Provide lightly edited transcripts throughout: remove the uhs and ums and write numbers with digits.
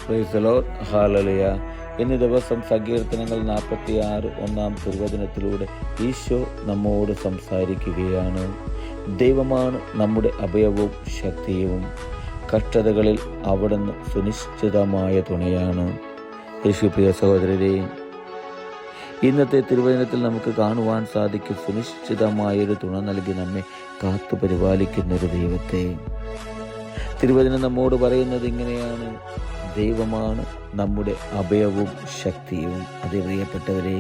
Praise the Lord. Hallelujah. ഇന്ന് ദിവസം സങ്കീർത്തനങ്ങൾ 46 ഒന്നാം തിരുവചനത്തിലൂടെ ഈശോ നമ്മോട് സംസാരിക്കുകയാണ്. ദൈവമാണ് നമ്മുടെ അഭയവും ശക്തിയും, കഷ്ടതകളിൽ അവിടുന്ന് സുനിശ്ചിതമായ തുണയാണ്. യേശുപ്രിയ സഹോദരരെ, ഇന്നത്തെ തിരുവചനത്തിൽ നമുക്ക് കാണുവാൻ സാധിക്കും സുനിശ്ചിതമായൊരു തുണ നൽകി നമ്മെ കാത്തു പരിപാലിക്കുന്നൊരു ദൈവത്തെ. തിരുവചനം നമ്മോട് പറയുന്നത് ഇങ്ങനെയാണ്: ദൈവമാണ് നമ്മുടെ അഭയവും ശക്തിയും. അതേ പ്രിയപ്പെട്ടവരെ,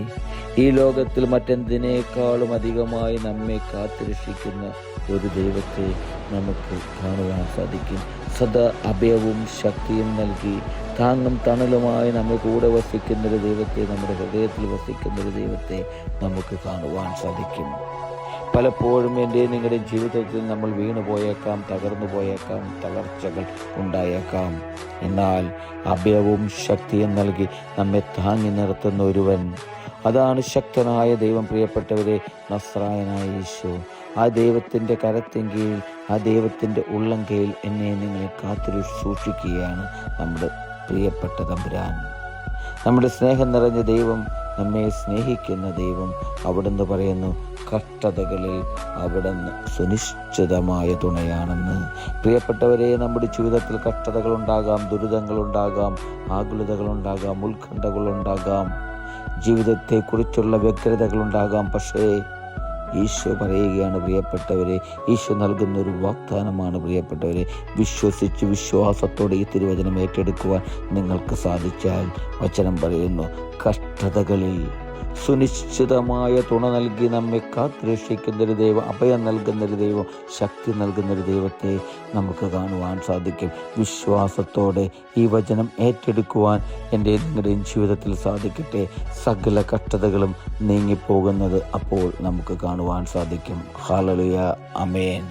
ഈ ലോകത്തിൽ മറ്റെന്തിനേക്കാളും അധികമായി നമ്മെ കാത്തുരക്ഷിക്കുന്ന ഒരു ദൈവത്തെ നമുക്ക് കാണുവാൻ സാധിക്കും. സദാ അഭയവും ശക്തിയും നൽകി താങ്ങും തണലുമായി നമ്മെ കൂടെ വസിക്കുന്നൊരു ദൈവത്തെ, നമ്മുടെ ഹൃദയത്തിൽ വസിക്കുന്നൊരു ദൈവത്തെ നമുക്ക് കാണുവാൻ സാധിക്കും. പലപ്പോഴും എൻ്റെ നിങ്ങളുടെ ജീവിതത്തിൽ നമ്മൾ വീണു പോയേക്കാം, തകർന്നു പോയേക്കാം, തകർച്ചകൾ ഉണ്ടായേക്കാം. എന്നാൽ അഭയവും ശക്തിയും നൽകി നമ്മെ താങ്ങി നിർത്തുന്ന ഒരുവൻ, അതാണ് ശക്തനായ ദൈവം. പ്രിയപ്പെട്ടവരെ, നസ്രായനായ യേശു, ആ ദൈവത്തിൻ്റെ കരത്തിൻ ആ ദൈവത്തിൻ്റെ ഉള്ളം കീഴിൽ എന്നെ നിങ്ങളെ കാത്തു സൂക്ഷിക്കുകയാണ് നമ്മുടെ പ്രിയപ്പെട്ട തമ്പുരാൻ. നമ്മുടെ സ്നേഹം നിറഞ്ഞ ദൈവം, നമ്മെ സ്നേഹിക്കുന്ന ദൈവം. അവിടുന്ന് പറയുന്നു, കഷ്ടതകളിൽ അവിടുന്ന് സുനിശ്ചിതമായ തുണയാണെന്ന്. പ്രിയപ്പെട്ടവരെ, നമ്മുടെ ജീവിതത്തിൽ കഷ്ടതകളുണ്ടാകാം, ദുരിതങ്ങളുണ്ടാകാം, ആകുലതകളുണ്ടാകാം, ഉത്കണ്ഠകളുണ്ടാകാം, ജീവിതത്തെക്കുറിച്ചുള്ള വ്യഗ്രതകളുണ്ടാകാം. പക്ഷേ ഈശോ പറയുകയാണ്, പ്രിയപ്പെട്ടവരെ, ഈശോ നൽകുന്നൊരു വാഗ്ദാനമാണ്. പ്രിയപ്പെട്ടവരെ, വിശ്വസിച്ച് വിശ്വാസത്തോടെ ഈ തിരുവചനം ഏറ്റെടുക്കുവാൻ നിങ്ങൾക്ക് സാധിച്ചാൽ, വചനം പറയുന്നു, കഷ്ടതകളിൽ സുനിശ്ചിതമായ തുണ നൽകി നമ്മെ കാത്തുരക്ഷിക്കുന്നൊരു ദൈവം, അഭയം നൽകുന്നൊരു ദൈവം, ശക്തി നൽകുന്നൊരു ദൈവത്തെ നമുക്ക് കാണുവാൻ സാധിക്കും. വിശ്വാസത്തോടെ ഈ വചനം ഏറ്റെടുക്കുവാൻ എൻ്റെ നിങ്ങളുടെയും ജീവിതത്തിൽ സാധിക്കട്ടെ. സകല കഷ്ടതകളും നീങ്ങിപ്പോകുന്നത് അപ്പോൾ നമുക്ക് കാണുവാൻ സാധിക്കും. ഹല്ലേലൂയ. ആമേൻ.